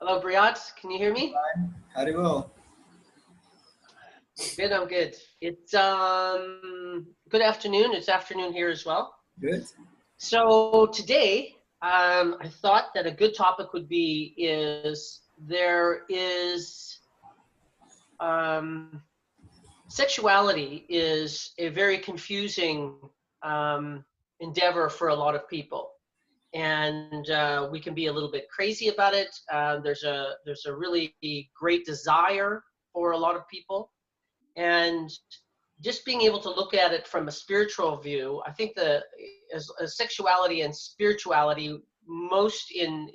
Hello, Briat. Can you hear me? Very well. Good, I'm good. It's good afternoon. It's afternoon here as well. Good. So today, I thought that a good topic would be there is sexuality is a very confusing endeavor for a lot of people. And we can be a little bit crazy about it. There's a really great desire for a lot of people, and just being able to look at it from a spiritual view. I think as sexuality and spirituality, most in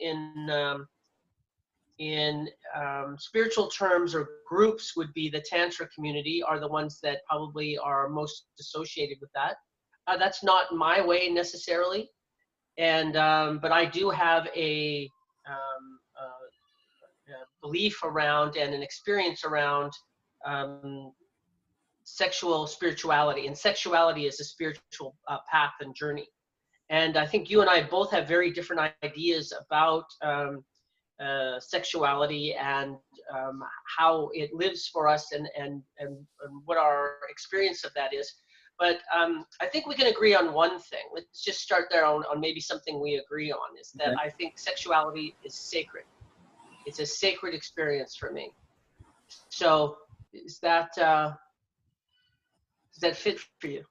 spiritual terms or groups would be the Tantra community are the ones that probably are most associated with that. That's not my way necessarily. And but I do have a belief around and an experience around sexual spirituality, and sexuality is a spiritual path and journey. And I think you and I both have very different ideas about sexuality and how it lives for us, and what our experience of that is. But I think we can agree on one thing. Let's just start there on maybe something we agree on, is that I think sexuality is sacred. It's a sacred experience for me. So does that fit for you?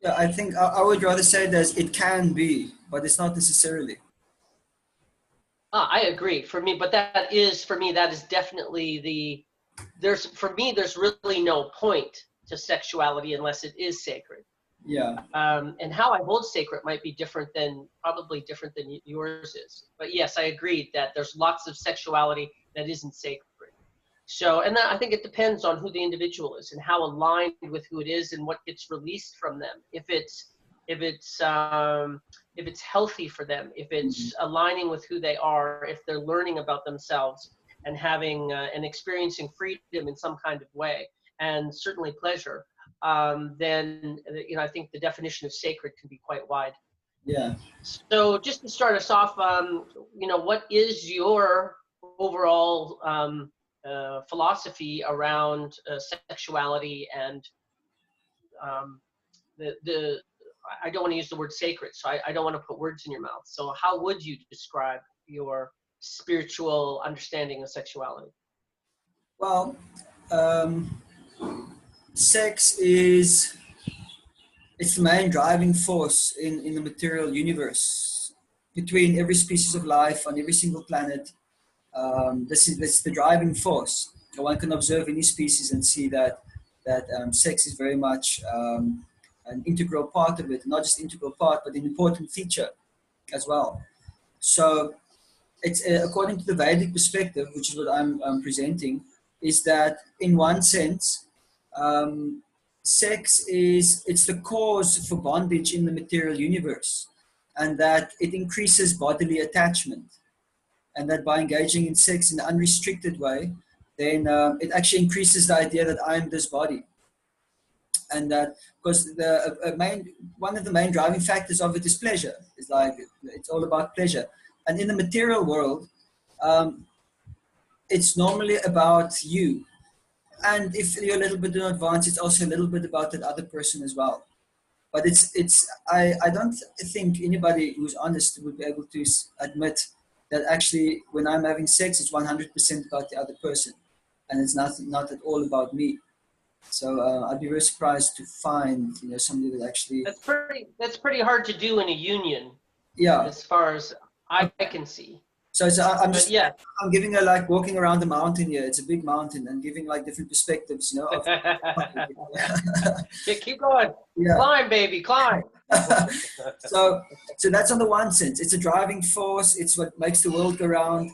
Yeah, I think I would rather say that it can be, but it's not necessarily. I agree. For me, but that is definitely there's really no point to sexuality unless it is sacred. Yeah. And how I hold sacred might be probably different than yours is. But yes, I agree that there's lots of sexuality that isn't sacred. So, and I think it depends on who the individual is and how aligned with who it is and what gets released from them. If it's healthy for them, if it's aligning with who they are, if they're learning about themselves and having and experiencing freedom in some kind of way, and certainly pleasure, then I think the definition of sacred can be quite wide. Yeah. So just to start us off, what is your overall philosophy around sexuality and I don't want to use the word sacred, so I don't want to put words in your mouth. So how would you describe your spiritual understanding of sexuality? Well, sex it's the main driving force in the material universe. Between every species of life on every single planet, this is the driving force. One can observe any species and see that sex is very much an integral part of it. Not just integral part, but an important feature as well. So it's according to the Vedic perspective, which is what I'm presenting, is that in one sense, sex it's the cause for bondage in the material universe, and that it increases bodily attachment, and that by engaging in sex in an unrestricted way, then it actually increases the idea that I'm this body. And that because one of the main driving factors of it is pleasure. It's all about pleasure. And in the material world, it's normally about you. And if you're a little bit in advance, it's also a little bit about that other person as well. But I don't think anybody who's honest would be able to admit that actually when I'm having sex, it's 100% about the other person. And it's not at all about me. So I'd be very surprised to find somebody that actually. That's pretty hard to do in a union. Yeah. As far as I can see. So I'm giving her like walking around the mountain here. It's a big mountain, and giving like different perspectives, Keep going. Yeah. Climb, baby, climb. So that's on the one sense. It's a driving force. It's what makes the world go round.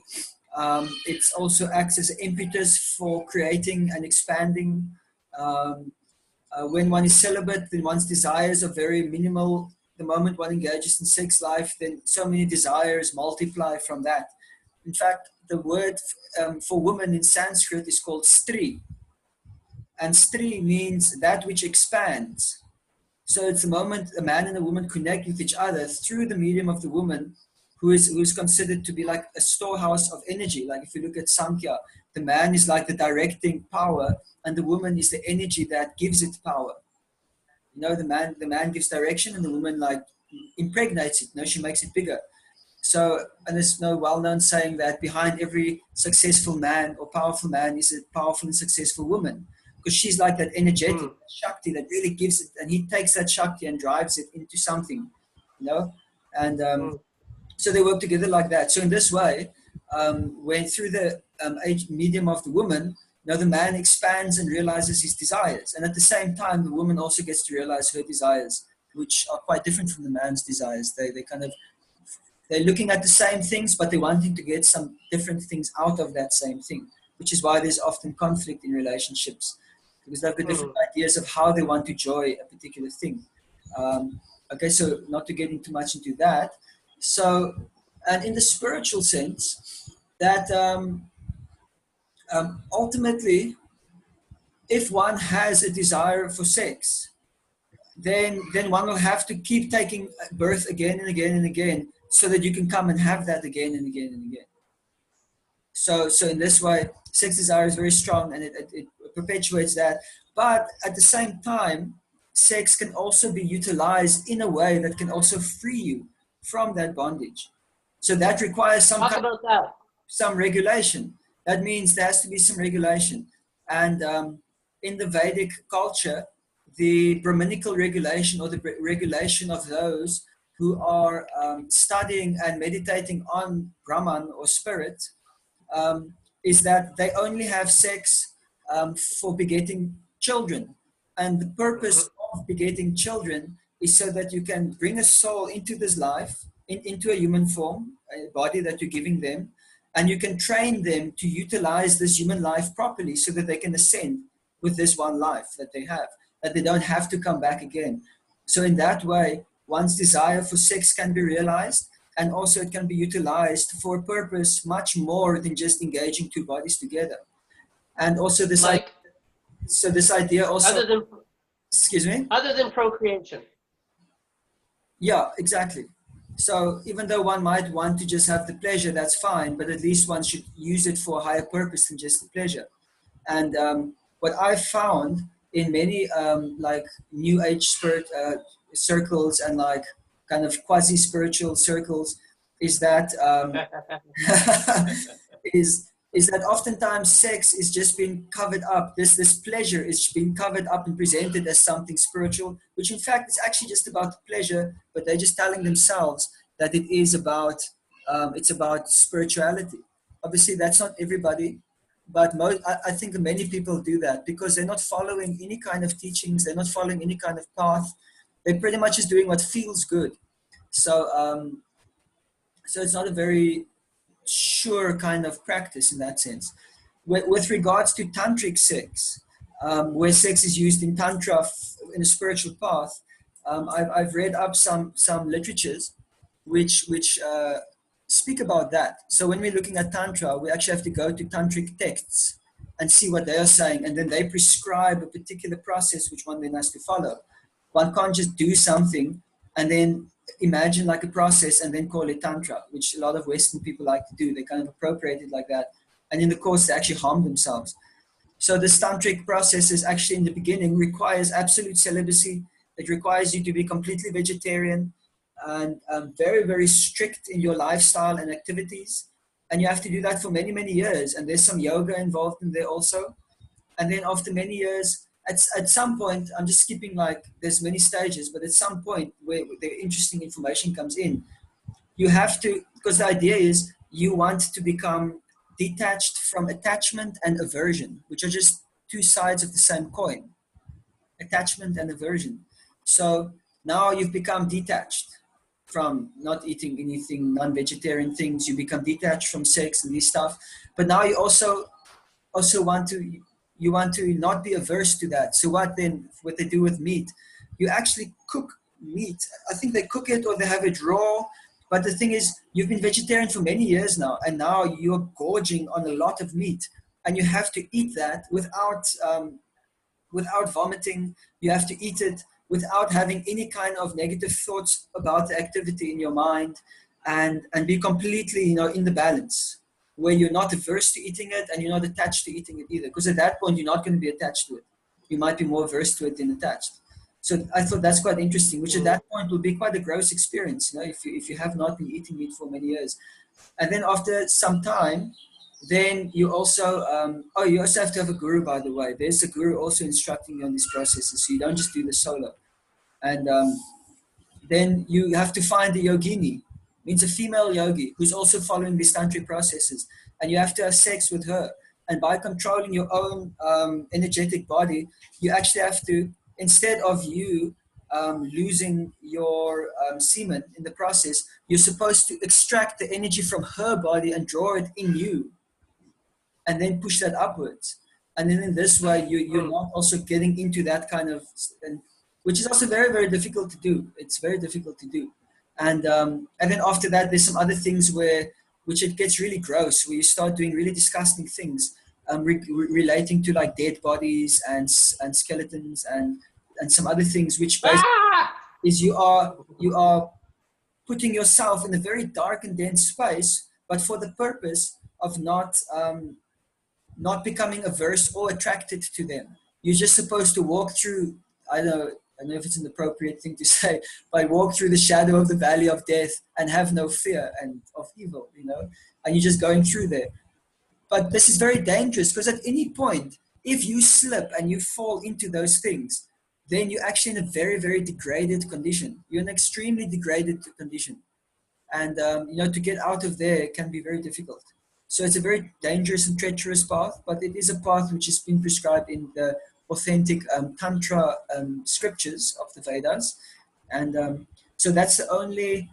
It's also acts as an impetus for creating and expanding. When one is celibate, then one's desires are very minimal. The moment one engages in sex life, then so many desires multiply from that. In fact, the word for woman in Sanskrit is called stri. And stri means that which expands. So it's the moment a man and a woman connect with each other through the medium of the woman, who's considered to be like a storehouse of energy. Like if you look at Samkhya, the man is like the directing power, and the woman is the energy that gives it power. You know, the man gives direction, and the woman like impregnates it. You know, she makes it bigger. So, and there's no well-known saying that behind every successful man or powerful man is a powerful and successful woman, because she's like that energetic Shakti that really gives it, and he takes that Shakti and drives it into something, you know. And so they work together like that. So in this way, when through the medium of the woman, you know, the man expands and realizes his desires, and at the same time, the woman also gets to realize her desires, which are quite different from the man's desires. They kind of, they're looking at the same things, but they're wanting to get some different things out of that same thing, which is why there's often conflict in relationships, because they've got different ideas of how they want to enjoy a particular thing. Okay, so not to get into much into that. So, and in the spiritual sense, that ultimately, if one has a desire for sex, then one will have to keep taking birth again and again and again, so that you can come and have that again and again and again. So in this way, sex desire is very strong, and it perpetuates that. But at the same time, sex can also be utilized in a way that can also free you from that bondage. So that requires some regulation. That means there has to be some regulation. And in the Vedic culture, the Brahminical regulation, or the regulation of those who are studying and meditating on Brahman or spirit, is that they only have sex for begetting children. And the purpose of begetting children is so that you can bring a soul into this life, into a human form, a body that you're giving them, and you can train them to utilize this human life properly, so that they can ascend with this one life that they have, that they don't have to come back again. So in that way, one's desire for sex can be realized, and also it can be utilized for a purpose much more than just engaging two bodies together. And also this idea also, excuse me? Other than procreation. Yeah, exactly. So even though one might want to just have the pleasure, that's fine, but at least one should use it for a higher purpose than just the pleasure. And what I've found in many like New Age spirit circles, and like kind of quasi-spiritual circles, is that is that oftentimes sex is just being covered up. This pleasure is being covered up and presented as something spiritual, which in fact is actually just about pleasure, but they're just telling themselves that it is about it's about spirituality. Obviously, that's not everybody, but I think many people do that because they're not following any kind of teachings. They're not following any kind of path. They're pretty much just doing what feels good. So so it's not a very sure kind of practice in that sense. With regards to tantric sex, where sex is used in tantra in a spiritual path, I've read up some literatures which speak about that. So when we're looking at tantra, we actually have to go to tantric texts and see what they are saying, and then they prescribe a particular process which one then has to follow. One can't just do something and then imagine like a process and then call it tantra, which a lot of Western people like to do. They kind of appropriate it like that, and in the course they actually harm themselves. So this tantric process is actually in the beginning requires absolute celibacy. It requires you to be completely vegetarian and very, very strict in your lifestyle and activities, and you have to do that for many, many years. And there's some yoga involved in there also. And then after many years, at some point, I'm just skipping, like there's many stages, but at some point where the interesting information comes in, you have to, because the idea is you want to become detached from attachment and aversion, which are just two sides of the same coin, attachment and aversion. So now you've become detached from not eating anything, non-vegetarian things. You become detached from sex and this stuff, but now you also want to not be averse to that. So what they do with meat, you actually cook meat. I think they cook it or they have it raw. But the thing is, you've been vegetarian for many years now, and now you're gorging on a lot of meat, and you have to eat that without vomiting. You have to eat it without having any kind of negative thoughts about the activity in your mind. and be completely, in the balance, where you're not averse to eating it and you're not attached to eating it either. Because at that point, you're not going to be attached to it. You might be more averse to it than attached. So I thought that's quite interesting, which at that point will be quite a gross experience, if you have not been eating meat for many years. And then after some time, then you also, you also have to have a guru, by the way. There's a guru also instructing you on these processes, so you don't just do this solo. And then you have to find a yogini, means a female yogi, who's also following these tantric processes. And you have to have sex with her. And by controlling your own energetic body, you actually have to, instead of you losing your semen in the process, you're supposed to extract the energy from her body and draw it in you, and then push that upwards. And then in this way, you're not also getting into that kind of, which is also very, very difficult to do. It's very difficult to do. And then after that, there's some other things which it gets really gross, where you start doing really disgusting things relating to like dead bodies and skeletons and some other things, which basically is you are putting yourself in a very dark and dense space, but for the purpose of not becoming averse or attracted to them. You're just supposed to walk through, I don't know if it's an appropriate thing to say, but walk through the shadow of the valley of death and have no fear and of evil, and you're just going through there. But this is very dangerous, because at any point, if you slip and you fall into those things, then you're actually in a very, very degraded condition. You're in an extremely degraded condition. And, to get out of there can be very difficult. So it's a very dangerous and treacherous path, but it is a path which has been prescribed in the authentic Tantra scriptures of the Vedas. And so that's the only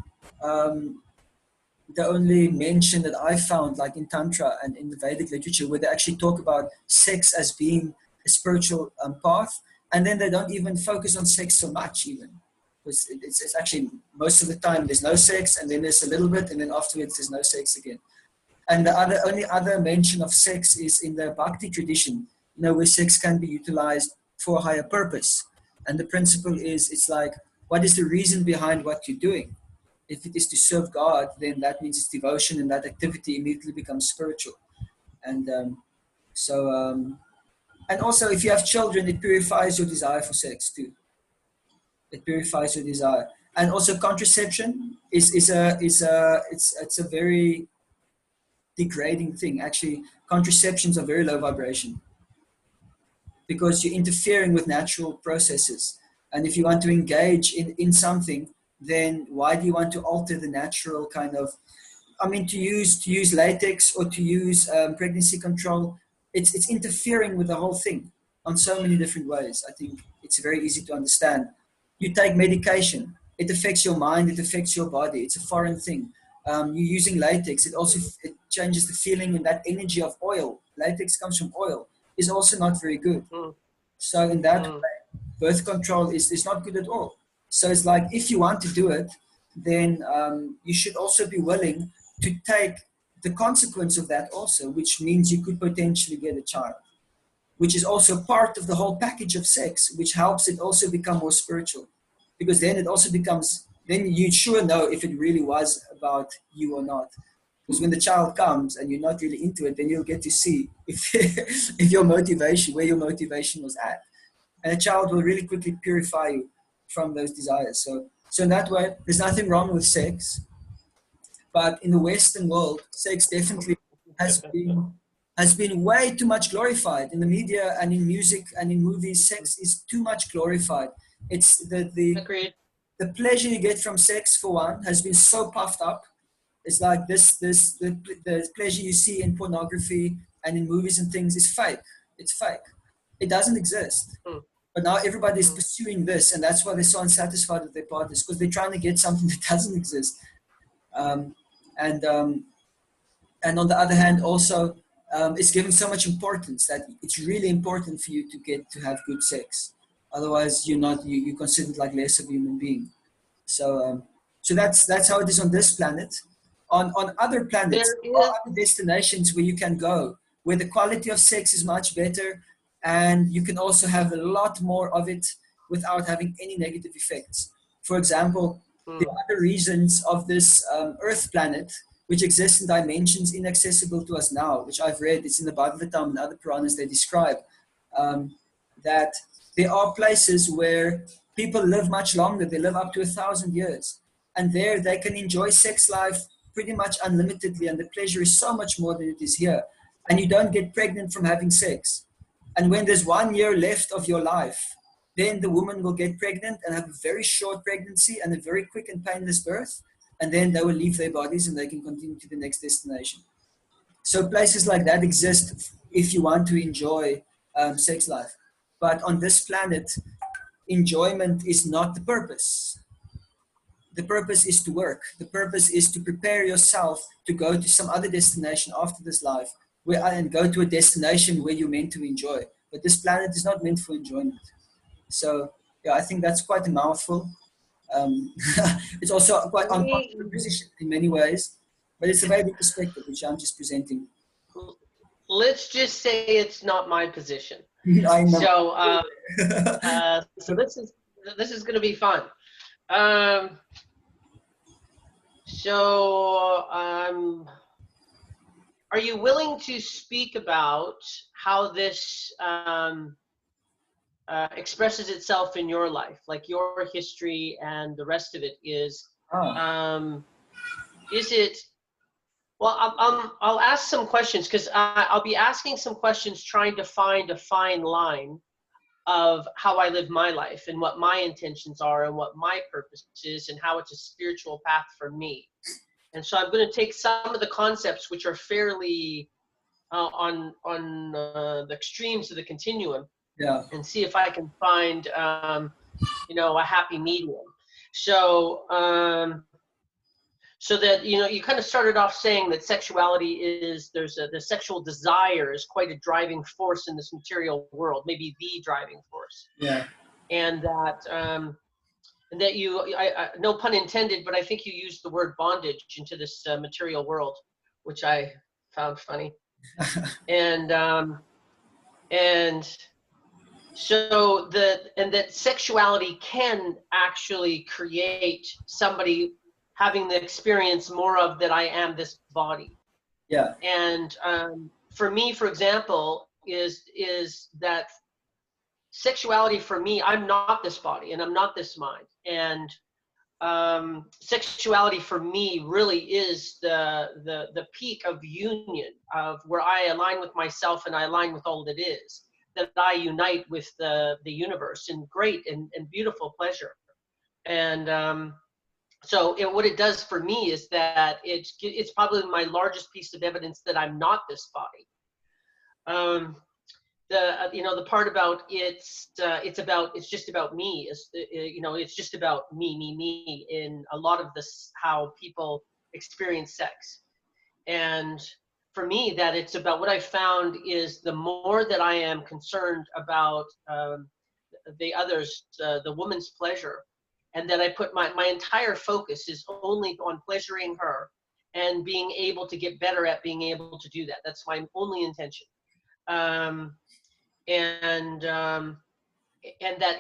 mention that I found, like in Tantra and in the Vedic literature, where they actually talk about sex as being a spiritual path. And then they don't even focus on sex so much even. Because it's actually, most of the time there's no sex, and then there's a little bit, and then afterwards there's no sex again. And the only other mention of sex is in the Bhakti tradition, where sex can be utilized for a higher purpose. And the principle is, it's like, what is the reason behind what you're doing? If it is to serve God, then that means it's devotion, and that activity immediately becomes spiritual. And and also, if you have children, it purifies your desire for sex too. It purifies your desire. And also, contraception is a very degrading thing. Actually, contraceptions are very low vibration, because you're interfering with natural processes. And if you want to engage in something, then why do you want to alter the natural kind of, to use latex or to use pregnancy control? It's interfering with the whole thing on so many different ways. I think it's very easy to understand. You take medication, it affects your mind, it affects your body. It's a foreign thing. You're using latex, it changes the feeling and that energy of oil. Latex comes from oil, is also not very good. So in that way, birth control is not good at all. So it's like, if you want to do it, then you should also be willing to take the consequence of that also, which means you could potentially get a child, which is also part of the whole package of sex, which helps it also become more spiritual. Because then it also becomes, then you sure know if it really was about you or not. Because when the child comes and you're not really into it, then you'll get to see if where your motivation was at. And a child will really quickly purify you from those desires. So in that way, there's nothing wrong with sex. But in the Western world, sex definitely has been way too much glorified in the media and in music and in movies. Sex is too much glorified. It's the pleasure you get from sex, for one, has been so puffed up. It's like the pleasure you see in pornography and in movies and things is fake. It's fake. It doesn't exist. But now everybody is pursuing this, and that's why they're so unsatisfied with their partners, because they're trying to get something that doesn't exist. And on the other hand, also, it's given so much importance that it's really important for you to have good sex. Otherwise, you're considered like less of a human being. So that's how it is on this planet. On other planets, there are other destinations where you can go, where the quality of sex is much better, and you can also have a lot more of it without having any negative effects. For example, Hmm. There are other reasons of this Earth planet, which exists in dimensions inaccessible to us now, which I've read. It's in the Bhagavatam and other Puranas. They describe um, that there are places where people live much longer. They live up to 1,000 years, and there they can enjoy sex life pretty much unlimitedly, and the pleasure is so much more than it is here. And you don't get pregnant from having sex. And when there's 1 year left of your life, then the woman will get pregnant and have a very short pregnancy and a very quick and painless birth. And then they will leave their bodies and they can continue to the next destination. So places like that exist if you want to enjoy sex life. But on this planet, enjoyment is not the purpose. The purpose is to work. The purpose is to prepare yourself to go to some other destination after this life, and go to a destination where you're meant to enjoy. But this planet is not meant for enjoyment. So yeah, I think that's quite a mouthful. Um, it's also quite unpopular position in many ways, but it's a very good perspective which I'm just presenting. Let's just say it's not my position. I know. So this is going to be fun. Are you willing to speak about how this expresses itself in your life, like your history and the rest of it is? Is it? Well, I'll ask some questions because I'll be asking some questions trying to find a fine line of how I live my life and what my intentions are and what my purpose is and how it's a spiritual path for me. And so I'm going to take some of the concepts which are fairly on the extremes of the continuum, yeah, and see if I can find a happy medium. So so that you kind of started off saying that sexuality is the sexual desire is quite a driving force in this material world, maybe the driving force. Yeah. And that I no pun intended, but I think you used the word bondage into this material world, which I found funny. and so that sexuality can actually create somebody having the experience more of that I am this body. Yeah. And for me, for example, is that sexuality for me, I'm not this body and I'm not this mind. And sexuality for me really is the peak of union, of where I align with myself and I align with all that is, that I unite with the universe in great and beautiful pleasure. And so what it does for me is that it's probably my largest piece of evidence that I'm not this body. The part about it's just about me is it's just about me in a lot of this, how people experience sex. And for me, that it's about, what I found is the more that I am concerned about the others, the woman's pleasure, and that I put my entire focus is only on pleasuring her and being able to get better at being able to do that. That's my only intention. And that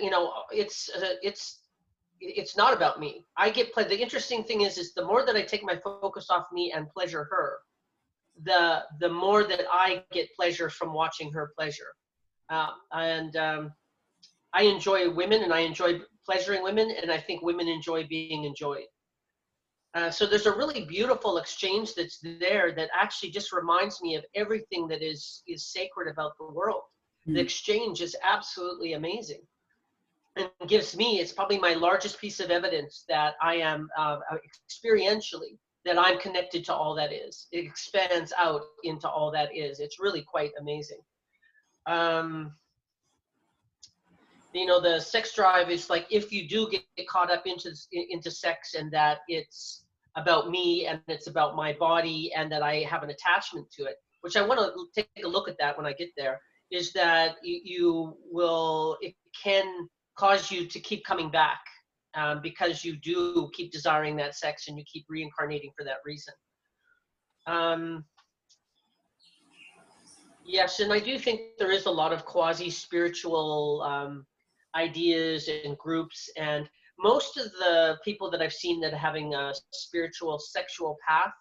it's not about me. I get the interesting thing is the more that I take my focus off me and pleasure her, the more that I get pleasure from watching her pleasure. I enjoy women and I enjoy pleasuring women, and I think women enjoy being enjoyed. So there's a really beautiful exchange that's there that actually just reminds me of everything that is sacred about the world. The exchange is absolutely amazing, and gives me, it's probably my largest piece of evidence that I am experientially, that I'm connected to all that is. It expands out into all that is. It's really quite amazing. The sex drive is like, if you do get caught up into sex, and that it's about me and it's about my body and that I have an attachment to it, which I want to take a look at that when I get there, is that it can cause you to keep coming back because you do keep desiring that sex and you keep reincarnating for that reason. Yes, and I do think there is a lot of quasi-spiritual ideas and groups, and most of the people that I've seen that are having a spiritual sexual path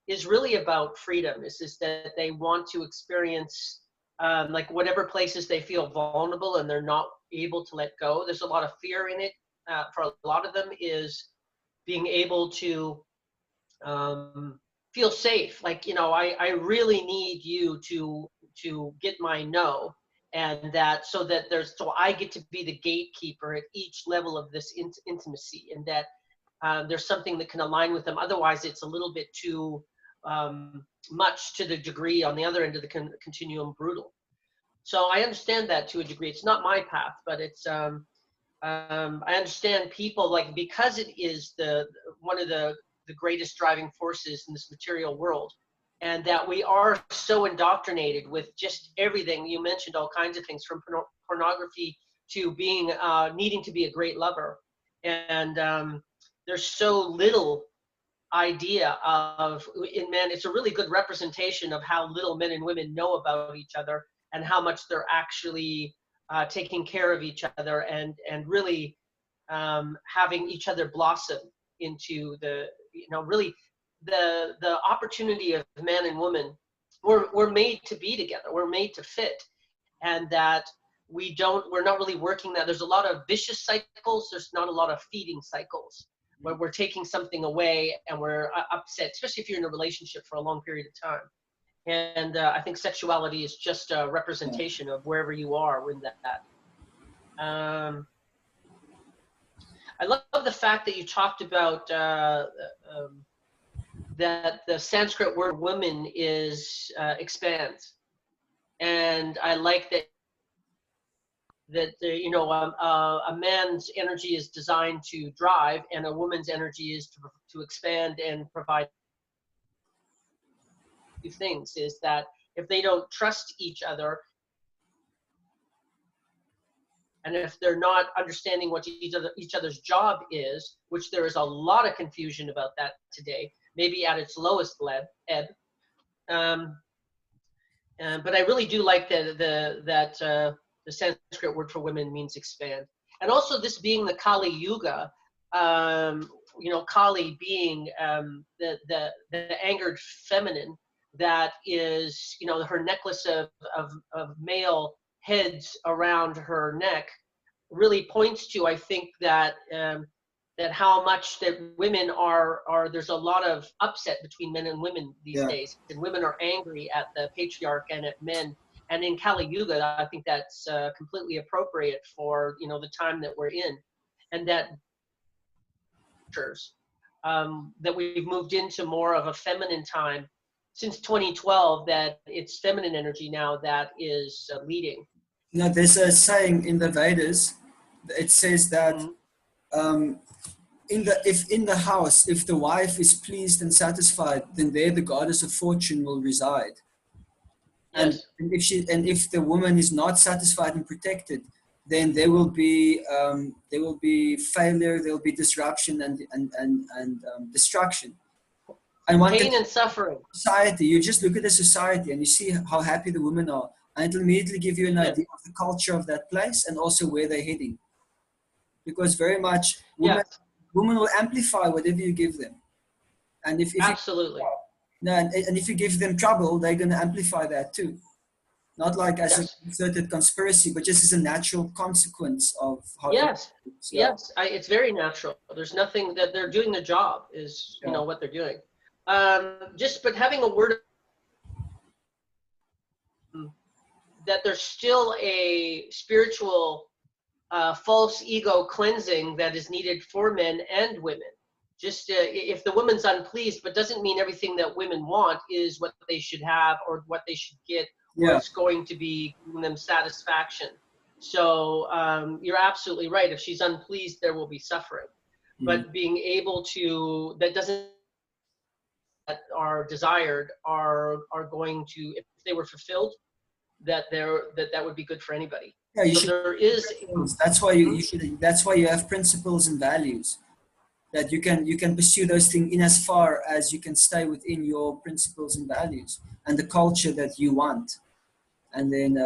is really about freedom. Is that they want to experience like whatever places they feel vulnerable and they're not able to let go. There's a lot of fear in it. For a lot of them is being able to feel safe. Like, you know, I really need you to get my no, and that so that there's so I get to be the gatekeeper at each level of this intimacy, and that there's something that can align with them. Otherwise, it's a little bit too much to the degree on the other end of the continuum brutal. So I understand that to a degree. It's not my path, but it's I understand people like because it is the one of the greatest driving forces in this material world, and that we are so indoctrinated with just everything. You mentioned all kinds of things from pornography to being needing to be a great lover, and there's so little idea of in men. It's a really good representation of how little men and women know about each other and how much they're actually taking care of each other and really having each other blossom into the, you know, really the opportunity of man and woman. We're made to be together. We're made to fit, and that we're not really working that. There's a lot of vicious cycles. There's not a lot of feeding cycles where we're taking something away and we're upset, especially if you're in a relationship for a long period of time. And I think sexuality is just a representation of wherever you are with that. I love the fact that you talked about that the Sanskrit word woman is expands. And I like that you know, a man's energy is designed to drive and a woman's energy is to expand and provide things. Is that if they don't trust each other and if they're not understanding what each other's job is, which there is a lot of confusion about that today, maybe at its lowest ebb. But I really do like that the Sanskrit word for women means expand, and also this being the Kali Yuga. You know, Kali being the angered feminine that is, you know, her necklace of male heads around her neck really points to, I think, that that how much that women are there's a lot of upset between men and women these days, and women are angry at the patriarch and at men. And in Kali Yuga, I think that's completely appropriate for, you know, the time that we're in, and that that we've moved into more of a feminine time since 2012, that it's feminine energy now that is leading. You know, there's a saying in the Vedas. It says that if in the house, if the wife is pleased and satisfied, then there the goddess of fortune will reside. Yes. And if the woman is not satisfied and protected, then there will be failure, there will be disruption and destruction. And pain and suffering. Society, you just look at the society and you see how happy the women are, and it'll immediately give you an idea of the culture of that place and also where they're heading. Because very much women will amplify whatever you give them, and if absolutely. And if you give them trouble, they're going to amplify that too. Not like as a concerted conspiracy, but just as a natural consequence of how. It's very natural. There's nothing that they're doing. Their job is, you know, what they're doing. But having a word that there's still a spiritual false ego cleansing that is needed for men and women. Just if the woman's unpleased, but doesn't mean everything that women want is what they should have or what they should get, or it's going to be giving them satisfaction. So you're absolutely right. If she's unpleased, there will be suffering. But being able to, that are desired are going to, if they were fulfilled, that would be good for anybody. Yeah, you so should. There is. That's why you should. That's why you have principles and values. That you can pursue those things in as far as you can stay within your principles and values and the culture that you want, and then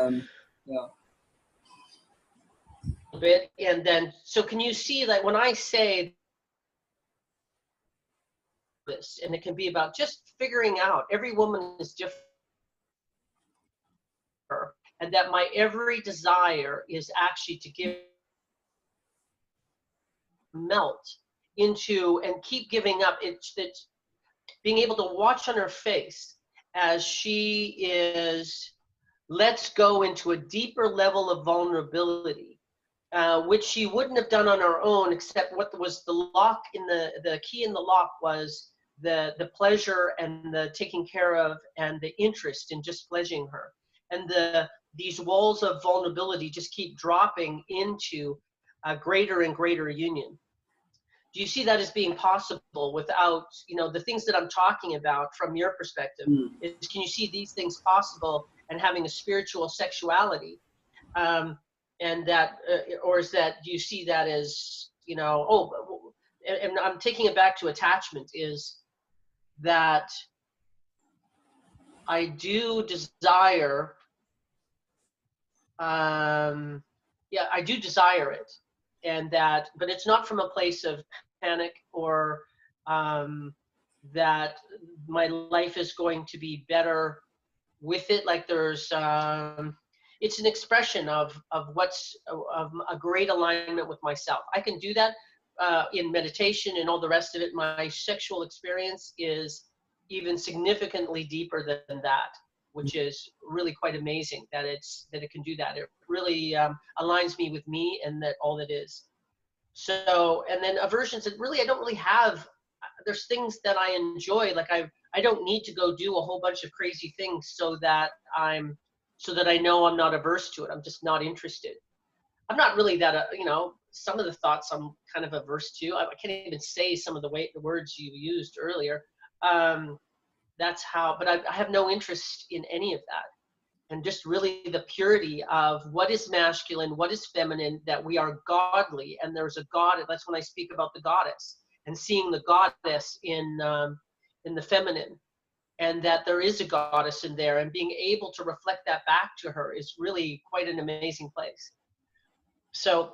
bit. And then, so can you see that when I say this, and it can be about just figuring out every woman is different, and that my every desire is actually to give melt into and keep giving up. It's being able to watch on her face as she is lets go into a deeper level of vulnerability, which she wouldn't have done on her own, except what was the lock in the key in the lock was the pleasure and the taking care of and the interest in just pleasuring her. And these walls of vulnerability just keep dropping into a greater and greater union. Do you see that as being possible without, the things that I'm talking about from your perspective? Is can you see these things possible and having a spiritual sexuality? And that, or is that, do you see that as, and I'm taking it back to attachment, is that I do desire, I do desire it. And that, but it's not from a place of panic or that my life is going to be better with it. Like there's, it's an expression of what's of a great alignment with myself. I can do that in meditation and all the rest of it. My sexual experience is even significantly deeper than that, which is really quite amazing that it can do that. It really aligns me with me and that all that is. So, and then aversions that really I don't really have. There's things that I enjoy, like I don't need to go do a whole bunch of crazy things so that I know I'm not averse to it. I'm just not interested. I'm not really that, some of the thoughts I'm kind of averse to. I can't even say some of the words you used earlier. That's how, but I have no interest in any of that. And just really the purity of what is masculine, what is feminine, that we are godly, and there's a God. That's when I speak about the goddess and seeing the goddess in the feminine, and that there is a goddess in there, and being able to reflect that back to her is really quite an amazing place. So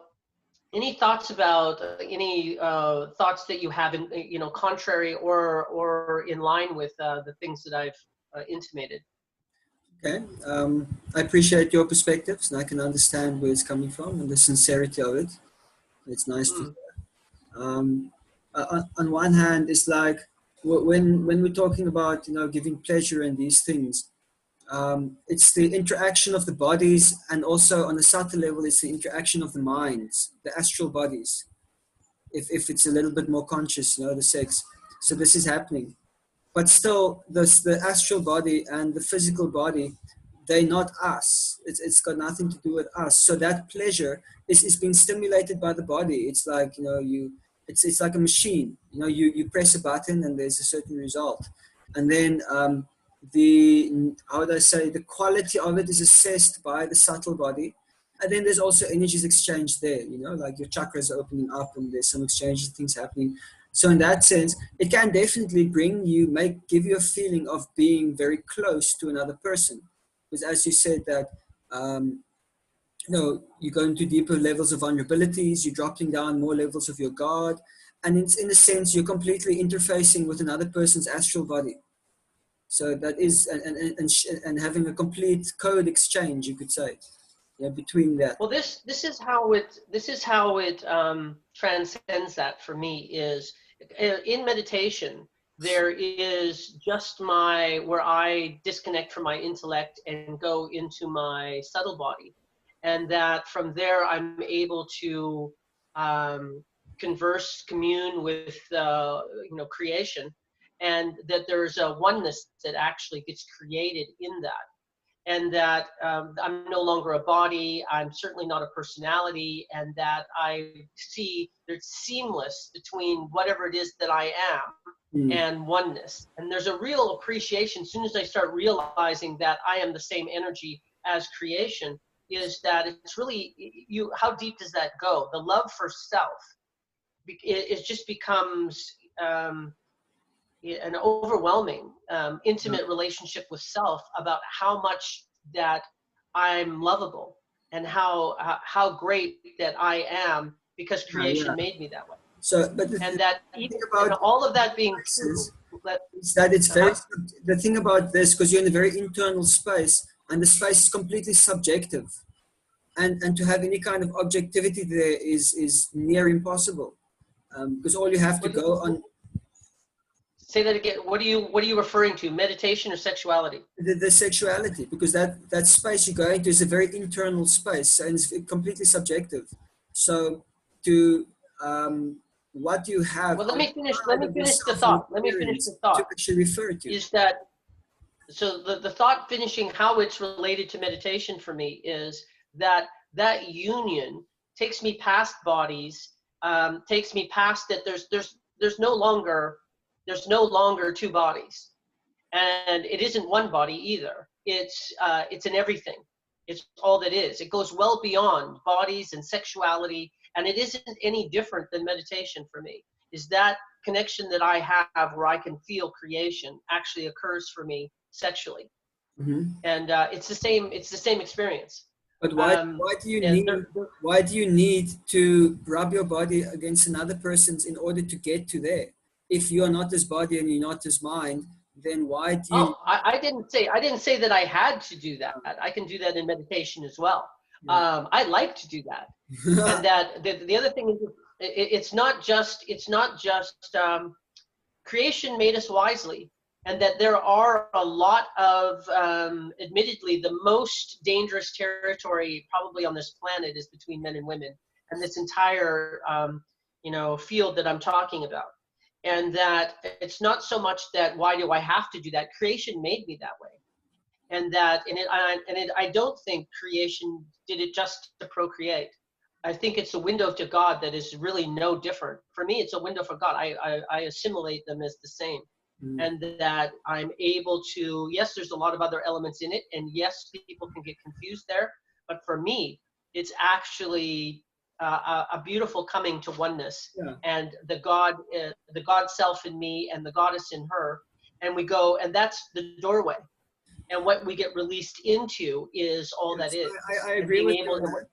any thoughts about any thoughts that you have in, contrary or in line with the things that I've intimated? Okay, I appreciate your perspectives, and I can understand where it's coming from and the sincerity of it. It's nice to hear. On one hand, it's like when we're talking about giving pleasure and these things, it's the interaction of the bodies, and also on a subtle level, it's the interaction of the minds, the astral bodies. If it's a little bit more conscious, the sex. So this is happening. But still, the astral body and the physical body, they're not us. It's got nothing to do with us. So that pleasure is being stimulated by the body. It's like, it's like a machine. You press a button and there's a certain result. And then the quality of it is assessed by the subtle body. And then there's also energies exchanged there, like your chakras are opening up and there's some exchange of things happening. So in that sense, it can definitely give you a feeling of being very close to another person. Because as you said that, you go into deeper levels of vulnerabilities, you're dropping down more levels of your guard. And in a sense, you're completely interfacing with another person's astral body. So that is, and having a complete code exchange, you could say, between that. Well, this is how it transcends that for me. Is in meditation there is just where I disconnect from my intellect and go into my subtle body, and that from there I'm able to commune with creation, and that there's a oneness that actually gets created in that. And that I'm no longer a body, I'm certainly not a personality, and that I see there's seamless between whatever it is that I am and oneness. And there's a real appreciation as soon as I start realizing that I am the same energy as creation, is that it's really, how deep does that go? The love for self, it just becomes an overwhelming, intimate relationship with self about how much that I'm lovable. and how great that I am because creation Yeah. made me that way. So, but And that the thing even and about all of that being true, spaces let, is that it's very, uh-huh. the thing about this, because you're in a very internal space and the space is completely subjective. And to have any kind of objectivity there is near impossible. Because all you have to go on, Say that again. What are you referring to? Meditation or sexuality? the sexuality, because that space you go into is a very internal space and it's completely subjective. So to what you have Well, let outside me of finish the yourself and thought. Let me finish the experience to thought. actually refer to. Is that so the thought finishing how it's related to meditation for me is that that union takes me past bodies, takes me past that there's no longer two bodies, and it isn't one body either. It's in everything. It's all that is. It goes well beyond bodies and sexuality, and it isn't any different than meditation for me. Is that connection that I have where I can feel creation actually occurs for me sexually, Mhm. and it's the same. It's the same experience. But Um, and why do you need to rub your body against another person's in order to get to there? If you are not his body and you're not his mind, then why do you? oh, I didn't say that I had to do that. I can do that in meditation as well. Yeah. I like to do that. And that the other thing is it's not just creation made us wisely, and that there are a lot of admittedly the most dangerous territory probably on this planet is between men and women, and this entire field that I'm talking about. And that it's not so much that why do I have to do that, creation made me that way. And that I don't think creation did it just to procreate. I think it's a window to God that is really no different. For me, it's a window for God. I assimilate them as the same. Mm. And that I'm able to, yes, there's a lot of other elements in it. And yes, people can get confused there. But for me, it's actually a beautiful coming to oneness. Yeah. And the God self in me and the goddess in her. And we go, and that's the doorway. And what we get released into is all Yes, that is. I And agree being with you able, on that.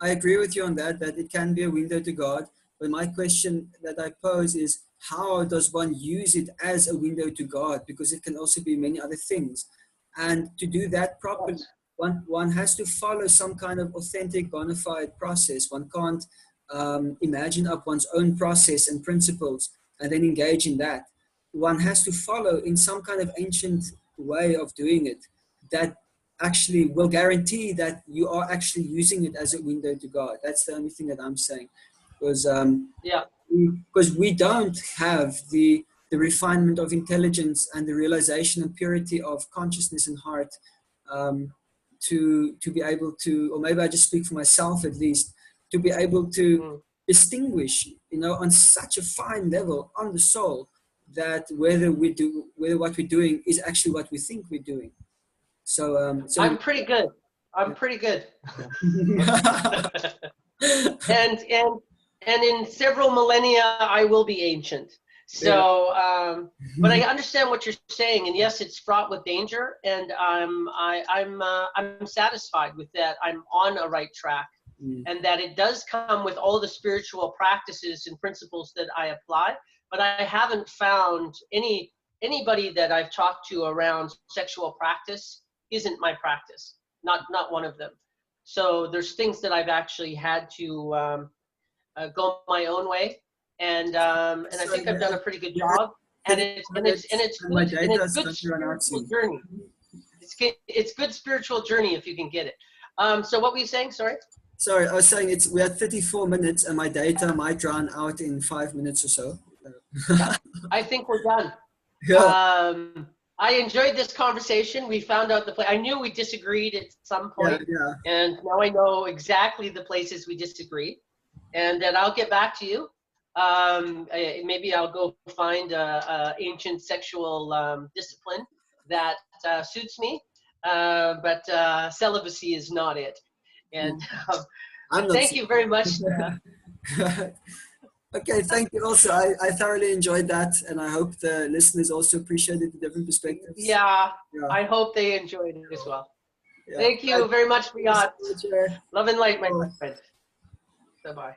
I agree with you on that, that it can be a window to God. But my question that I pose is, how does one use it as a window to God? Because it can also be many other things. And to do that properly, one has to follow some kind of authentic, bona fide process. One can't imagine up one's own process and principles and then engage in that. One has to follow in some kind of ancient way of doing it that actually will guarantee that you are actually using it as a window to God. That's the only thing that I'm saying. Because yeah. because we don't have the refinement of intelligence and the realization and purity of consciousness and heart to be able to, or maybe I just speak for myself at least, to be able to distinguish, on such a fine level on the soul that whether what we're doing is actually what we think we're doing. So I'm pretty good. I'm pretty good. yeah. and in several millennia I will be ancient. So but I understand what you're saying, and yes, it's fraught with danger, and I'm satisfied with that. I'm on a right track. And that it does come with all the spiritual practices and principles that I apply, but I haven't found anybody that I've talked to around sexual practice isn't my practice, not one of them. So there's things that I've actually had to go my own way, and I think I've done a pretty good job. And it's my good, and data it's is good going to run out spiritual soon. journey. It's good spiritual journey if you can get it. So what were you saying? Sorry. Sorry, I was saying we're at 34 minutes and my data might run out in 5 minutes or so. Yeah, I think we're done. Yeah. I enjoyed this conversation. We found out the place. I knew we disagreed at some point, Yeah. and now I know exactly the places we disagreed. And then I'll get back to you. Maybe I'll go find a ancient sexual discipline that suits me, but celibacy is not it. And I'm not thank you very much. Okay, thank you also. I thoroughly enjoyed that, and I hope the listeners also appreciated the different perspectives. Yeah, I hope they enjoyed it as well. Yeah. Thank you very much, Riyad. Thanks so much, Love and light, my friend. Bye-bye.